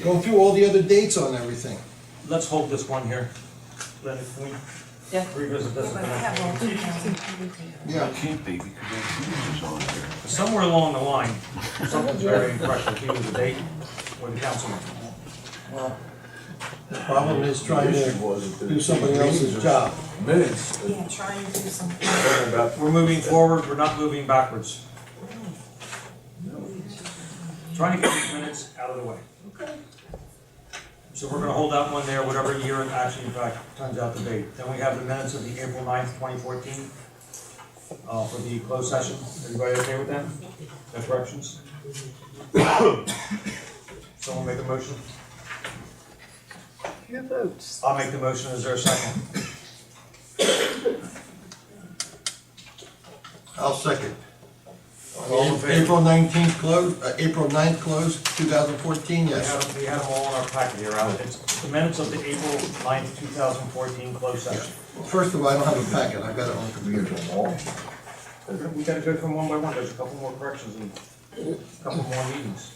Go through all the other dates on everything. Let's hold this one here. Then can we revisit this But I again? have all 2000. Yeah. It can't be because there's on there. Somewhere along the line, something's very incorrect with either the date or the councilman. The problem is trying The to issue was that do somebody else's job. Minutes. Yeah, try and do something. We're moving forward, we're not moving backwards. Trying to get these minutes out of the way. So we're gonna hold that one there, whatever year it actually in fact turns out to be. Then we have the minutes of the April 9th, 2014, for the closed session. Everybody okay with that? No corrections? Someone make a motion? Who votes? I'll make the motion, is there a second? I'll second. All in favor? April 19th closed, April 9th closed, 2014, yes. We have them all in our packet here, Alan. It's the minutes of the April 9th, 2014 closed session. First of all, I don't have a packet, I got it on the computer. We gotta go from one by one, there's a couple more corrections and a couple more meetings.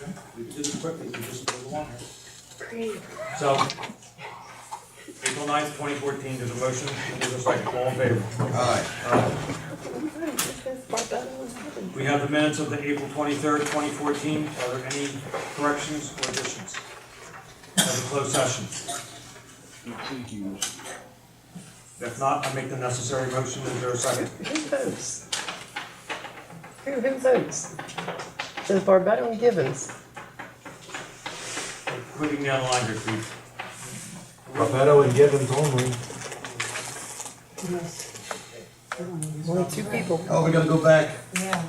Okay, we can do this quickly, we just move along here. So, April 9th, 2014, there's a motion, there's a second, all in favor? Aye. We have the minutes of the April 23rd, 2014, are there any corrections or additions? Have a closed session. If not, I make the necessary motion, is there a second? Who votes? Who votes? Says Barbetta and Givens. Moving down the line here, please. Barbetta and Givens only. Only two people. Oh, we gotta go back. Yeah.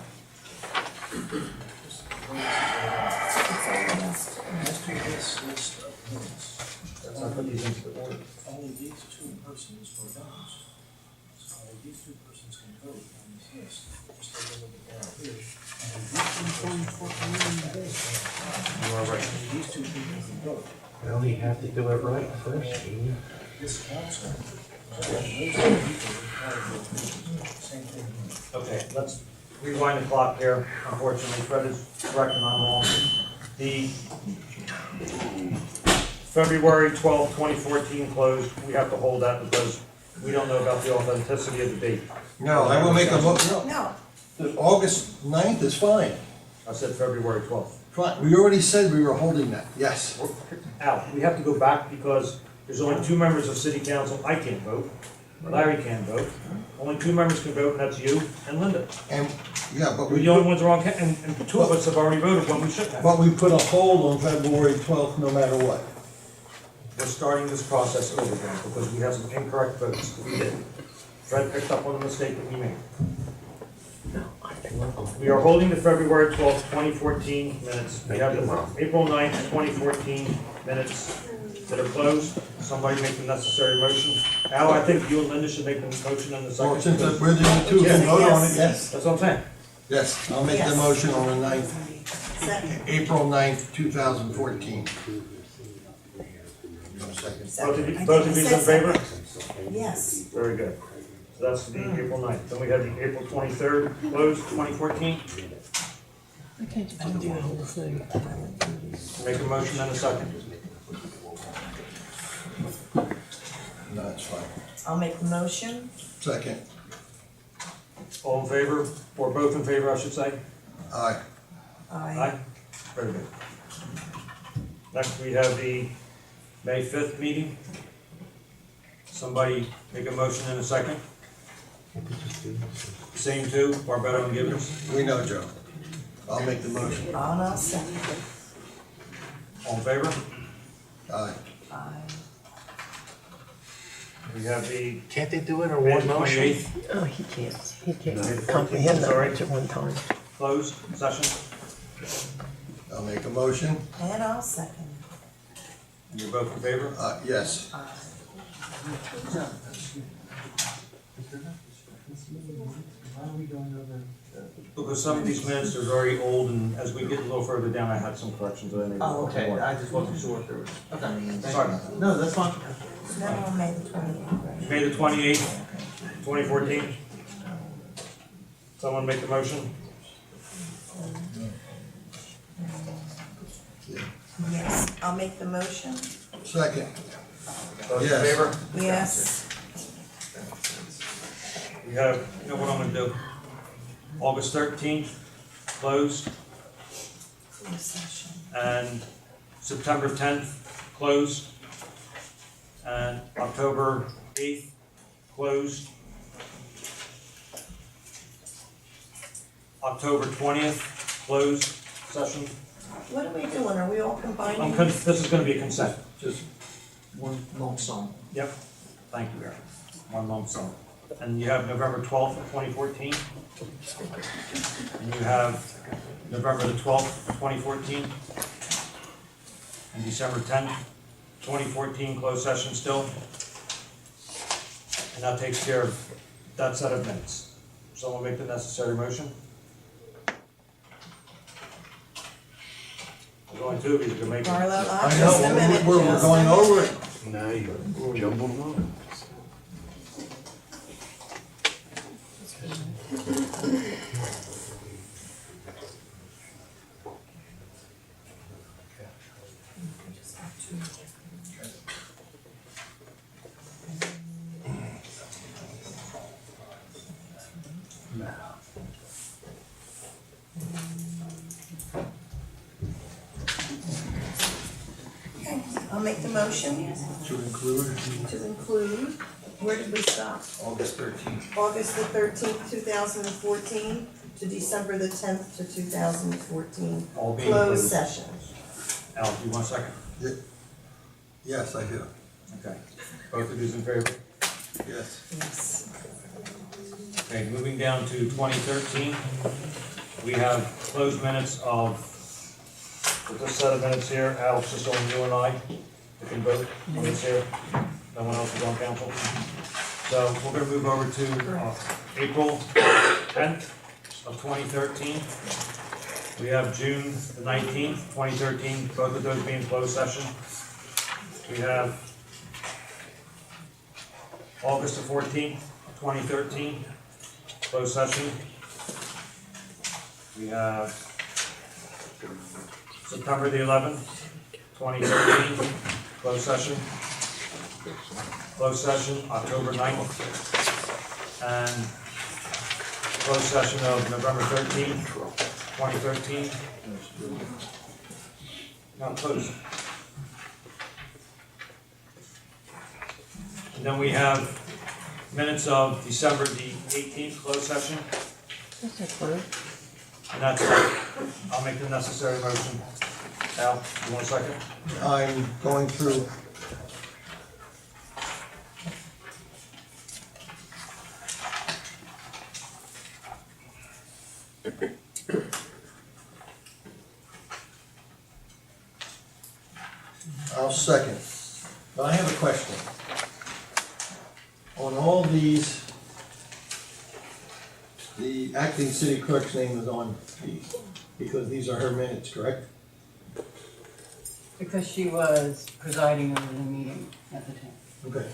I'll put these into the order. Only these two persons were those. So only these two persons can vote on this list. Just take a look at down here. You are right. Only these two people can vote. Well, you have to do it right first, Gene. This council, those two people are part of those meetings. Same thing here. Okay, let's rewind the clock here. Unfortunately, Fred is correct and I'm wrong. The February 12th, 2014 closed, we have to hold that because we don't know about the authenticity of the date. No, I will make a motion. No, The August 9th is fine. I said February 12th. Fine, we already said we were holding that, yes. Al, we have to go back because there's only two members of city council. I can't vote. Larry can't vote. Only two members can vote, and that's you and Linda. And, yeah, but We're we, the only ones who are on, and two of us have already voted when we shouldn't have. but we put a hold on February 12th no matter what. We're starting this process over again because we have some incorrect votes. We did. Fred picked up on the mistake that we made. We are holding the February 12th, 2014 minutes. We have the April 9th, 2014 minutes that are closed. Somebody make the necessary motion. Al, I think you and Linda should make the motion in the Well, second. since we're the only two who can vote on it, yes. That's what I'm saying. Yes, I'll make the Yes. motion on the 9th, second, April 9th, 2014. Second. Both of you in favor? yes. Very good. So that's the April 9th. Then we have the April 23rd closed, 2014. I can't do the whole thing. Make a motion in a second. No, it's fine. I'll make the motion. Second. All in favor, or both in favor, I should say? Aye. Aye. Very good. Next, we have the May 5th meeting. Somebody make a motion in a second. Same two, Barbetta and Givens. We know, Joe. I'll make the motion. I'll second. All in favor? Aye. Aye. We have the Can't they do it in May one motion? 28th Oh, he can't No. comprehend that Sorry. much at one time. closed session. I'll make a motion. And I'll second. You're both in favor? Yes. Aye. Why are we going over? Because some of these minutes are very old, and as we get a little further down, I had some corrections that I made. Oh, okay, I just wasn't sure if there was, okay. Sorry. No, that's fine. Then on May the 28th, right? May the 28th, 2014. Someone make the motion? Yes, I'll make the motion. Second. Those in Yes. favor? Yes. We have, you know what I'm gonna do? August 13th, closed, Closed session. and September 10th, closed, and October 8th, closed. October 20th, closed session. What are we doing? Are we all combining? This is gonna be a consent. Just one lump sum. Yep, thank you, Eric. One lump sum. And you have November 12th of 2014. And you have November the 12th, 2014. And December 10th, 2014, closed session still. And that takes care of that set of minutes. Someone make the necessary motion? We're going to, because you can make it. Marlo, I just a know, minute. we're just a going minute. over it. Now you jumbled them up. I'll make the motion To include to include, where did we stop? August 13th. August the 13th, 2014 to December the 10th to 2014. All being Closed included. session. Al, do you want a second? Yes, I do. Okay. Both of these in favor? Yes. Yes. Okay, moving down to 2013, we have closed minutes of, with this set of minutes here, Al, it's just only you and I, we can vote on this here, no one else is on council. So we're gonna move over to April 10th of 2013. We have June the 19th, 2013, both of those being closed session. We have August the 14th, 2013, closed session. We have September the 11th, 2013, closed session. Closed session, October 9th. And closed session of November 13th, 2013. Not closed. And then we have minutes of December the 18th, closed session. And that's it. I'll make the necessary motion. Al, you want a second? I'm going through. I'll second. But I have a question. On all these, the acting city clerk's name is on these, because these are her minutes, correct? Because she was presiding over the meeting at the time. Okay.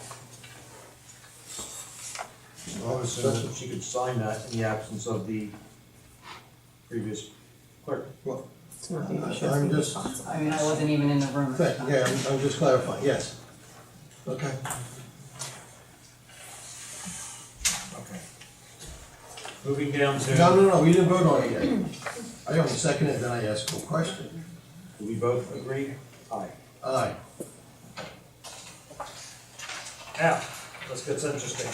I would assume that she could sign that in the absence of the previous clerk. Well, It's not the I'm official. just, I mean, I wasn't even in the room at the time. yeah, I'm just clarifying, yes. Okay. Okay. Moving down to, No, we didn't vote on it yet. I only seconded it, then I asked a question. do we both agree? Aye. Aye. Now, let's get interesting.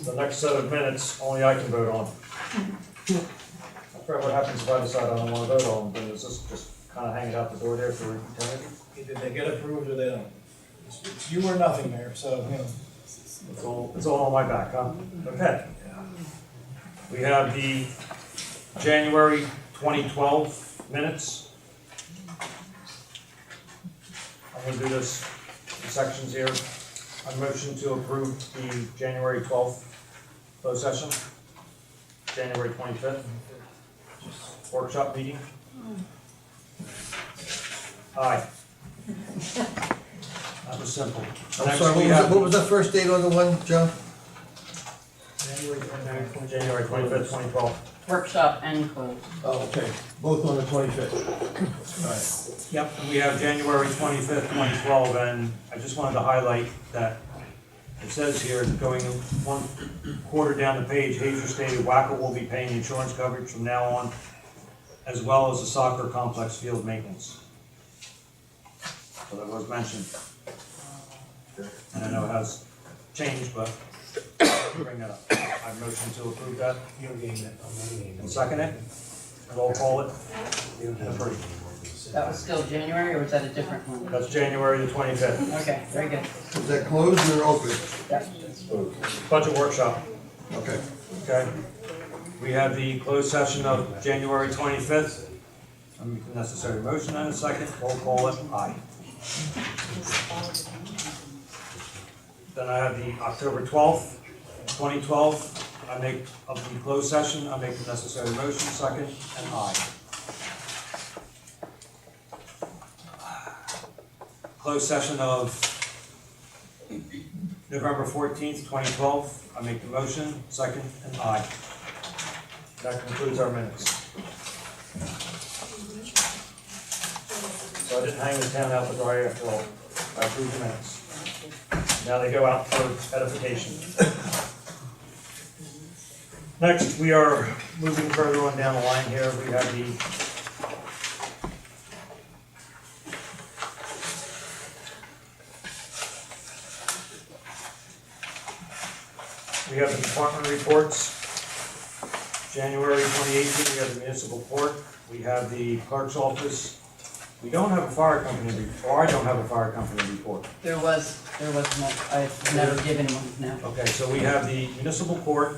The next set of minutes, only I can vote on. I forget what happens if I decide I don't wanna vote on them, then is this just kinda hanging out the door there for eternity? Either they get approved or they don't. It's you or nothing, Mayor, so, you know. It's all on my back, huh? Okay. We have the January 2012 minutes. I'm gonna do this in sections here. I motion to approve the January 12th closed session, January 25th workshop meeting. Aye. That was simple. I'm Next sorry, we have- what was the first date on the one, Joe? January 25th, 2012. workshop and close. Oh, okay, both on the 25th. All right. Yep, and we have January 25th, 2012, and I just wanted to highlight that it says here, going one quarter down the page, Hazer stated Waco will be paying insurance coverage from now on, as well as the soccer complex field maintenance. So that was mentioned. And I know it has changed, but I'll bring that up. I motion to approve that. You don't get it, I'm not getting And it. second it. Roll call it. You don't And have approve. it. That was still January, or was that a different one? That's January the 25th. Okay, very good. Is that closed or open? Budget workshop. Okay. Okay. We have the closed session of January 25th. I make the necessary motion and a second. Roll call it. Aye. Then I have the October 12th, 2012. I make, of the closed session, I make the necessary motion, second, and aye. Closed session of November 14th, 2012. I make the motion, second, and aye. That concludes our minutes. So I didn't hang the town out to dry after all. I approve the minutes. Now they go out for edification. Next, we are moving further on down the line here. We have the department reports. January 2018, we have the municipal court. We have the clerk's office. We don't have a fire company report, or I don't have a fire company report. There was no, I've never given one, no. Okay, so we have the municipal court,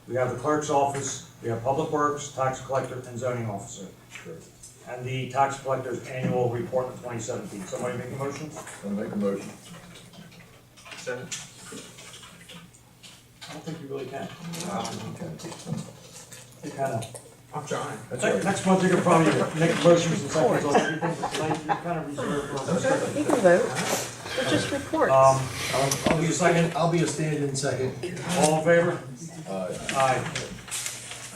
we have the clerk's office, we have public works, tax collector, and zoning officer. And the tax collector's annual report of 2017. Somebody make a motion? I'll make a motion. Second. I don't think you really can. You kind of. I'm trying. Next month, you're gonna probably make motions and seconds on everything, but tonight you're kind of reserved for. You can vote. They're just reports. I'll be a second. I'll be a stand-in second. All in favor? Aye. Aye.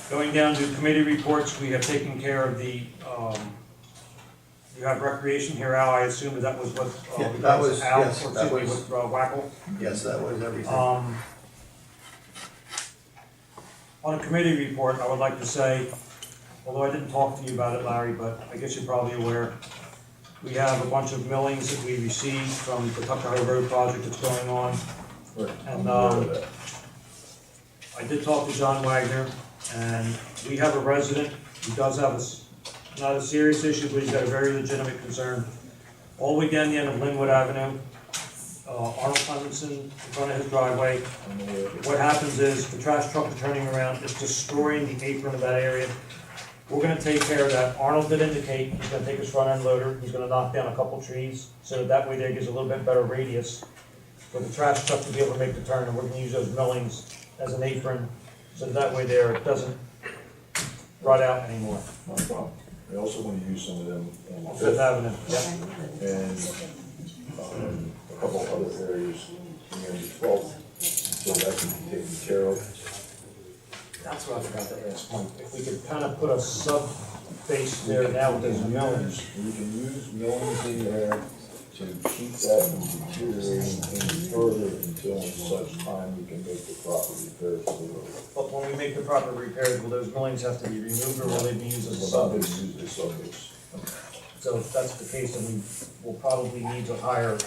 Going down to committee reports, we have taken care of the, you have recreation here, Al, I assume that was what, Yeah, we that got was- Al, or yes, that excuse me, was- with Wackel. Yes, that was everything. On a committee report, I would like to say, although I didn't talk to you about it, Larry, but I guess you're probably aware, we have a bunch of millings that we received from the Tuckahoe Road project that's going on. And, I did talk to John Wagner, and we have a resident who does have not a serious issue, but he's got a very legitimate concern. All the way down the end of Linwood Avenue, Arnold Clemenson in front of his driveway. What happens is the trash truck is turning around, it's destroying the apron of that area. We're gonna take care of that. Arnold did indicate he's gonna take his front end loader, he's gonna knock down a couple trees, so that way there gives a little bit better radius for the trash truck to be able to make the turn, and we're gonna use those millings as an apron, so that way there it doesn't rot out anymore. No problem. I also want to use some of them on Fifth Fifth Avenue, yeah. and, a couple other areas near the 12th, so that can be taken care of. That's what I forgot to ask, Mike. If we could kind of put a sub base there now with those millings. We can use millings in there to keep that from deteriorating any further until such time we can make the proper repairs to the road. But when we make the proper repairs, will those millings have to be removed, or will they be used as a We'll sub not base? use the sub-base. So if that's the case, then we will probably need to hire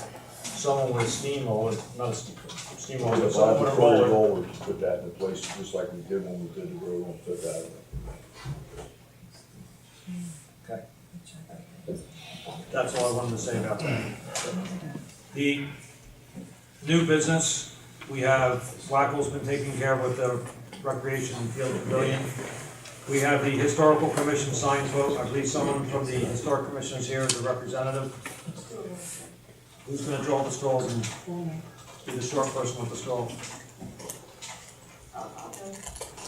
someone with a steam roller, not a steam roller, but We'll have someone with to a put a roller. roller to put that in place, just like we did when we did the road on Fifth Avenue. Okay. That's all I wanted to say about that. The new business, we have, Wackel's been taking care of with the recreation and field pavilion. We have the historical commission signed vote. I believe someone from the historic commission is here as a representative. Who's gonna draw the straws and be the short person with the straw?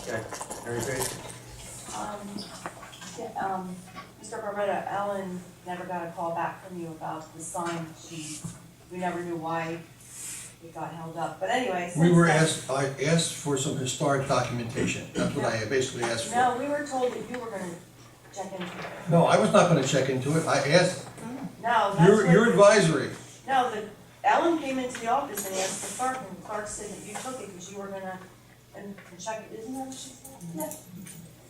Okay, Mary Kate? Mr. Barretta, Ellen never got a call back from you about the sign. We never knew why it got held up, but anyway, We since were then- asked, I asked for some historic documentation, that's what I basically asked for. No, we were told that you were gonna check into it. No, I was not gonna check into it, I asked, No, that's what. your advisory. No, Ellen came into the office and asked the clerk, and the clerk said that you took it because you were gonna, and check it, isn't that what she said? Yeah.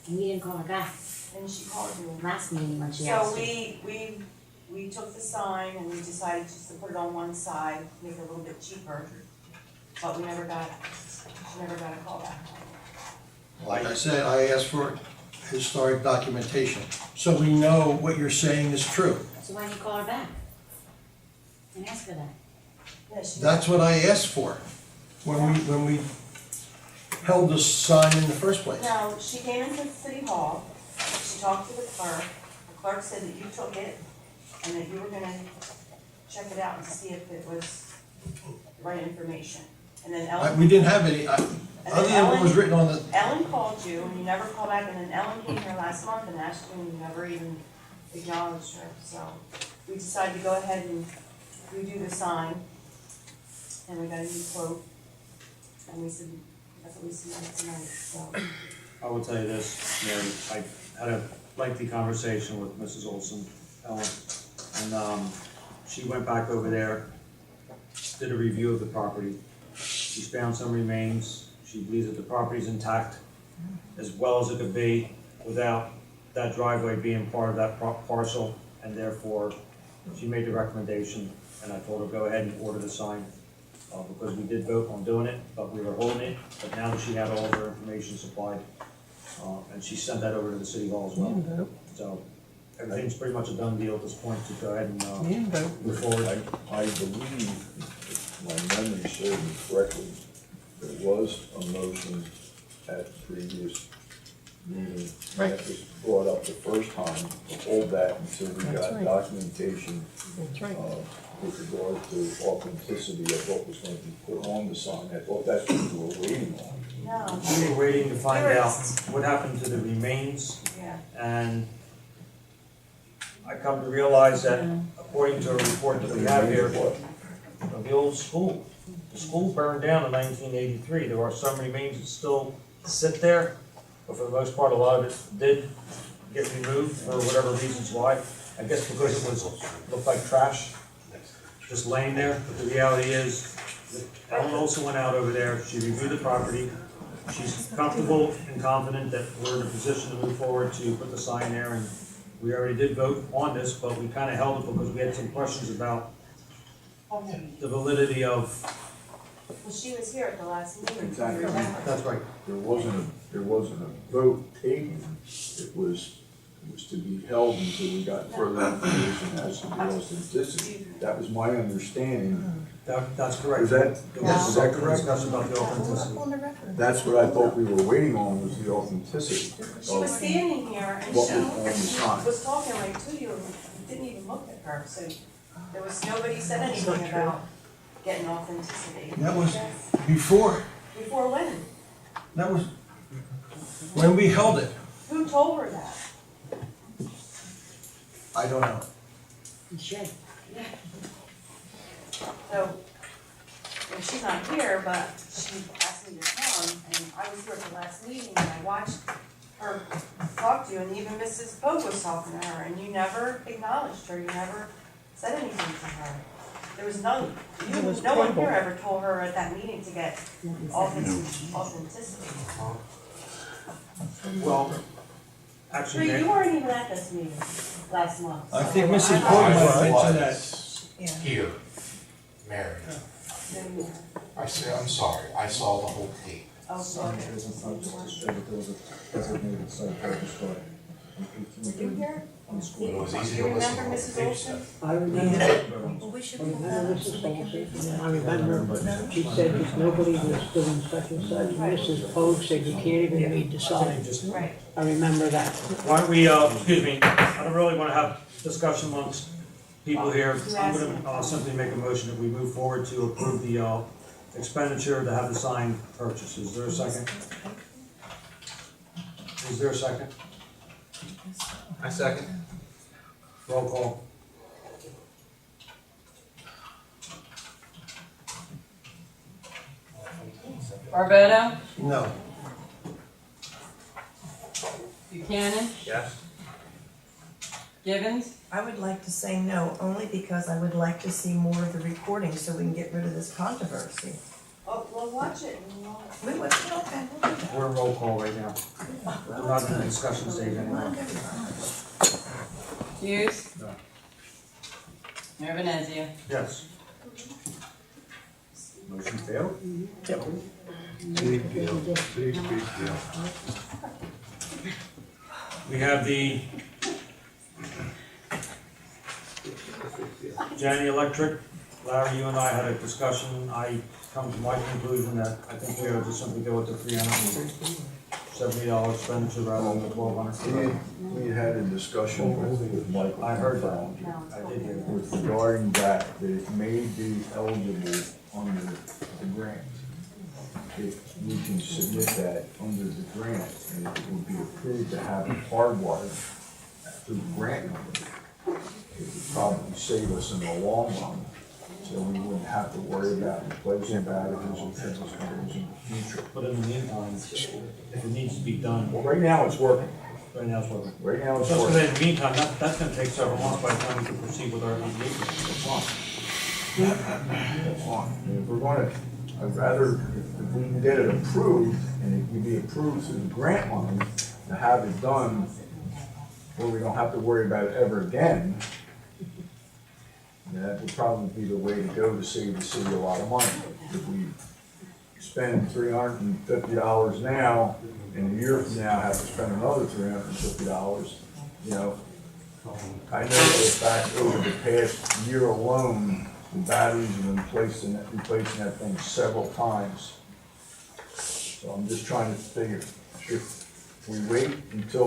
And we didn't call her back And she called you. last meeting when she So asked. we took the sign and we decided just to put it on one side, make it a little bit cheaper, but she never got a call back. Like I said, I asked for historic documentation, so we know what you're saying is true. So why didn't you call her back? And ask her that? Yeah, she. That's what I asked for, when we held the sign in the first place. No, she came into City Hall, she talked to the clerk said that you took it, and that you were gonna check it out and see if it was the right information. And then Ellen. We didn't have any, and other then than what was written on the, Ellen called you, and you never called back, and then Ellen came here last month and asked you, and you never even acknowledged her, so we decided to go ahead and redo the sign, and we got a new quote, and we said, that's what we submitted tonight, so. I will tell you this, Mary, I had a lengthy conversation with Mrs. Olson, Ellen, and, she went back over there, did a review of the property. She's found some remains, she believes that the property's intact, as well as it could be, without that driveway being part of that parcel, and therefore, she made the recommendation, and I told her, go ahead and order the sign, because we did vote on doing it, but we were holding it, but now that she had all of her information supplied, and she sent that over to the city hall as well. So, everything's pretty much a done deal at this point to go ahead and, move forward. I believe, if my memory serves me correctly, there was a motion at the previous meeting that was brought up the first time to hold that until we got documentation with regard to authenticity of what was going to be put on the sign. I thought that's what we were waiting on. No, We were waiting to find out what happened to the remains, yeah, and I come to realize that according to a report that we have here, of the old school, the school burned down in 1983. There are some remains that still sit there, but for the most part, a lot of it did get removed for whatever reasons why. I guess because it looked like trash, just laying there. But the reality is, that Ellen also went out over there, she reviewed the property. She's comfortable and confident that we're in a position to move forward to put the sign there, and we already did vote on this, but we kind of held it because we had some questions about the validity of. well, she was here at the last meeting. Exactly. That's right. There wasn't a vote taken. It was to be held until we got further information as to the authenticity. That was my understanding. That's correct. Is that- There was is that some correct? discussion about the authenticity. On the record. That's what I thought we were waiting on, was the authenticity She was of standing here and what she was on the sign. was talking right to you and you didn't even look at her, so there was, nobody said anything about getting authenticity. that was Yes. before, Before when? that was when we held it. Who told her that? I don't know. You should. So, well, she's not here, but she asked me to come, and I was here at the last meeting, and I watched her talk to you, and even Mrs. Pope was talking to her, and you never acknowledged her, you never said anything to her. There was no one here ever told her at that meeting to get authenticity. Well, So actually, you weren't even at this meeting last month. I so think Mrs. I'm Pope not- might have mentioned that. Here, Mary. I say, I'm sorry, I saw the whole tape. Oh, Sign okay. isn't not just to show that there was a designated site purpose for it. Were you here? On the school. It was Do easy you to listen remember to the Mrs. tape Olson? stuff. I remember, Well, we should. I remember she said that nobody was doing such and such. Mrs. Pogue said you can't even read the sign. Right. I remember that. why don't we, excuse me, I don't really want to have discussion amongst people here. I'm going to simply make a motion that we move forward to approve the expenditure to have the sign purchased. Is there a second? Is there a second? I second. Roll call. Barbato, No. Buchanan, Yes. Givens, I would like to say no, only because I would like to see more of the recording so we can get rid of this controversy. Oh, we'll watch it and we'll. We would, okay, we'll do that. We're in roll call right now. We're not in the discussion stage anymore. Hughes. No. Mayor Venezia. Yes. Motion failed? Big deal, big deal. We have the Jenny Electric. Larry, you and I had a discussion. I come to my conclusion that I think we ought to just simply go with the $370 expenditure rather than the $1,200. We had a discussion with Michael. I heard that. Brown I did hear that. with regarding that it may be eligible under the grant. If we can submit that under the grant, and it would be approved to have it hardwired through the grant number, it would probably save us in the long run, so we wouldn't have to worry about replacing batteries or things in the future. But in the meantime, if it needs to be done, Well, right now it's working. right now it's working. Right now it's Just working. in the meantime, that's gonna take several months by the time we can proceed with our engagement. That's fine. That's fine. And if we're gonna, I'd rather, if we can get it approved, and it can be approved through the grant money, to have it done where we don't have to worry about it ever again, that would probably be the way to go to save the city a lot of money. If we spend $350 now, and a year from now have to spend another $350, you know, I know that back over the past year alone, the batteries have been replacing that thing several times. So I'm just trying to figure, if we wait until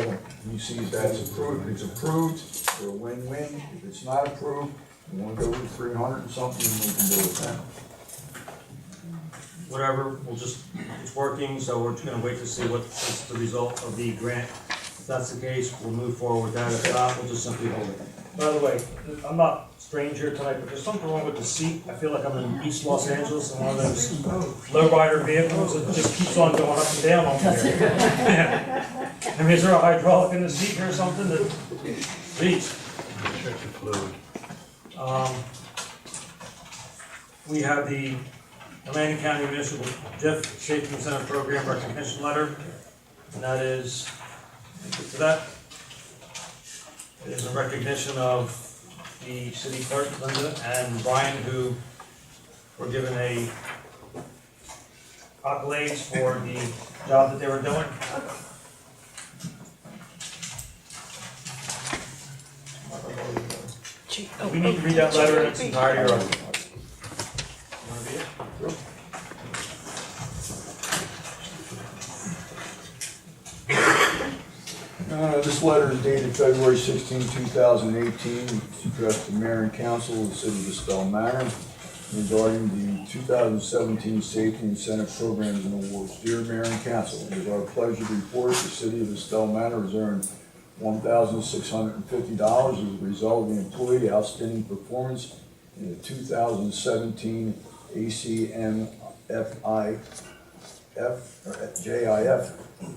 he sees that's approved, if it's approved, we're a win-win. If it's not approved, we wanna go with 300 and something, and we can do it then. Whatever, it's working, so we're just gonna wait to see what's the result of the grant. If that's the case, we'll move forward with that. If not, we'll just simply hold it. By the way, I'm not strange here tonight, but there's something wrong with the seat. I feel like I'm in East Los Angeles in one of those lowrider vehicles that just keeps on going up and down on here. I mean, is there a hydraulic in the seat here or something that, geez. We have the Atlantic County Municipal JIF Safety Incentive Program recognition letter, and that is, get to that. It is a recognition of the city clerk, Linda, and Brian, who were given a accolades for the job that they were doing. We need to read that letter in its entirety, or? You wanna read it? This letter is dated February 16, 2018. It's addressed to the mayor and council of the city of Estell Manor regarding the 2017 Safety Incentive Programs and Awards. Dear Mayor and Council, it is our pleasure to report the city of Estell Manor has earned $1,650 as a result of the employee outstanding performance in the 2017 JIF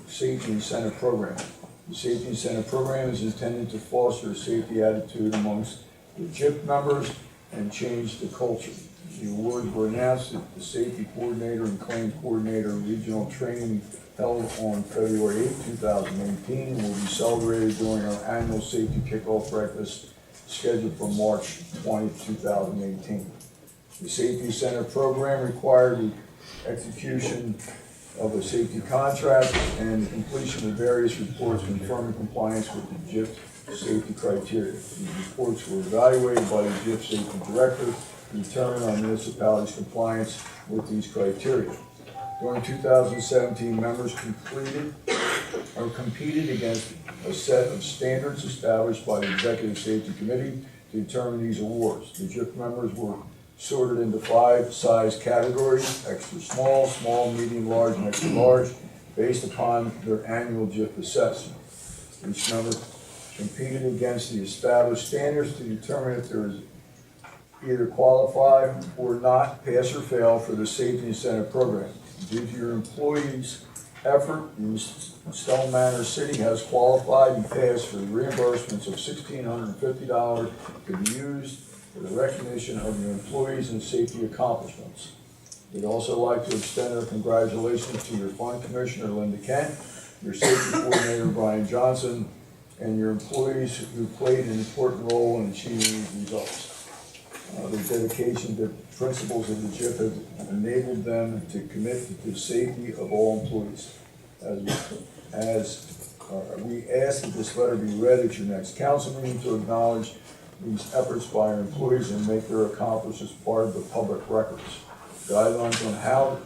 Safety Incentive Program. The Safety Incentive Program is intended to foster a safety attitude amongst the JIP members and change the culture. The awards were announced at the Safety Coordinator and Claims Coordinator Regional Training held on February 8, 2018, and will be celebrated during our annual Safety Kickoff Breakfast scheduled for March 20, 2018. The Safety Incentive Program required the execution of a safety contract and the completion of various reports confirming compliance with the JIF safety criteria. These reports were evaluated by the JIF safety director to determine our municipality's compliance with these criteria. During 2017, members competed against a set of standards established by the Executive Safety Committee to determine these awards. The JIF members were sorted into 5 size categories: extra small, small, medium, large, and extra large, based upon their annual JIF assessment. Each member competed against the established standards to determine if there is either qualified or not, pass or fail for the Safety Incentive Program. Due to your employees' effort, the Estell Manor City has qualified and passed for reimbursements of $1,650 to be used for the recognition of your employees and safety accomplishments. We'd also like to extend our congratulations to your fund commissioner, Linda Kent, your safety coordinator, Brian Johnson, and your employees who played an important role in achieving these results. Their dedication to principles of the JIF has enabled them to commit to the safety of all employees. We ask that this letter be read at your next council meeting to acknowledge these efforts by our employees and make their accomplishments part of the public records. Guidelines on how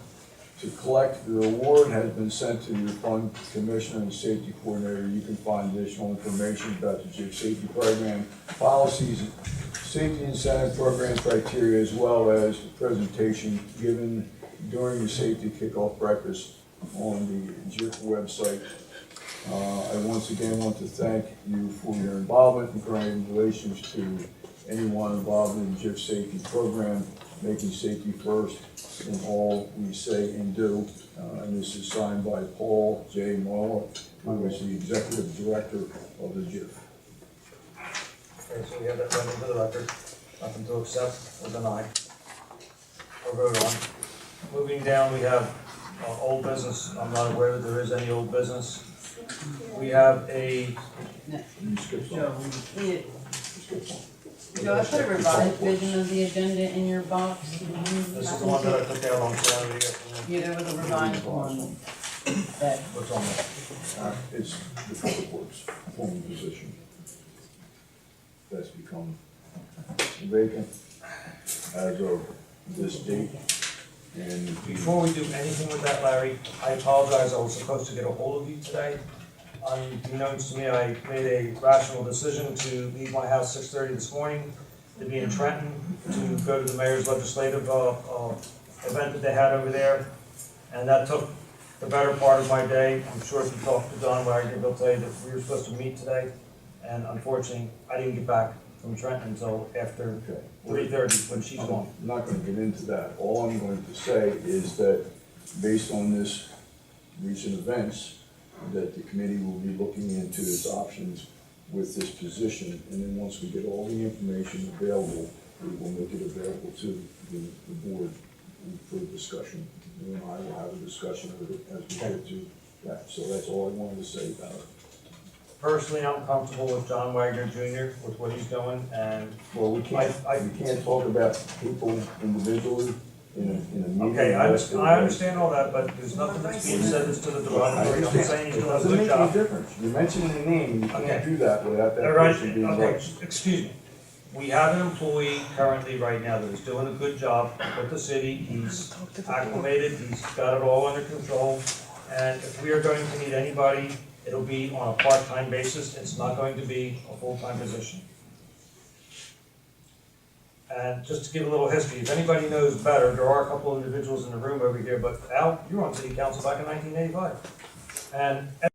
to collect the award has been sent to your fund commissioner and safety coordinator. You can find additional information about the JIF safety program, policies, safety incentive program criteria, as well as the presentation given during the safety kickoff breakfast on the JIF website. I once again want to thank you for your involvement and congratulations to anyone involved in the JIF safety program, making safety first in all we say and do. And this is signed by Paul J. Muller, who is the executive director of the JIF. Okay, so we have that read into the record. Nothing to accept or deny or vote on. Moving down, we have old business. I'm not aware that there is any old business. We have a, You skipped Joe, one. Joe, I put a revised version of the agenda in your box. this is the one that I took out on Saturday afternoon. Yeah, there was a revised one that, What's on there? It's the public works former position. That's become vacant as of this date. And Before we do anything with that, Larry, I apologize, I was supposed to get a hold of you today. Unbeknownst to me, I made a rational decision to leave my house 6:30 this morning to be in Trenton, to go to the mayor's legislative event that they had over there. And that took the better part of my day. I'm sure if you talk to Don Wagner, he'll tell you that we were supposed to meet today. And unfortunately, I didn't get back from Trenton until after 3:30 when she's gone. I'm not gonna get into that. All I'm going to say is that based on this recent events, that the committee will be looking into its options with this position. And then once we get all the information available, we will make it available to the board for discussion. You and I will have a discussion with it as we get to that. So that's all I wanted to say about it. Personally, I'm comfortable with John Wagner Jr., with what he's doing, and Well, we can't talk about people individually in a meeting. okay, I understand all that, but there's nothing that's being said that's to the derogatory. I'm saying he's It doing a doesn't good make any job. difference. You're mentioning a name, you can't Okay. do that without that All right, person being okay, right. excuse me. We have an employee currently right now that is doing a good job with the city. He's acclimated, he's got it all under control. And if we are going to need anybody, it'll be on a part-time basis. It's not going to be a full-time position. And just to give a little history, if anybody knows better, there are a couple of individuals in the room over here, but Al, you were on city council back in 1985. And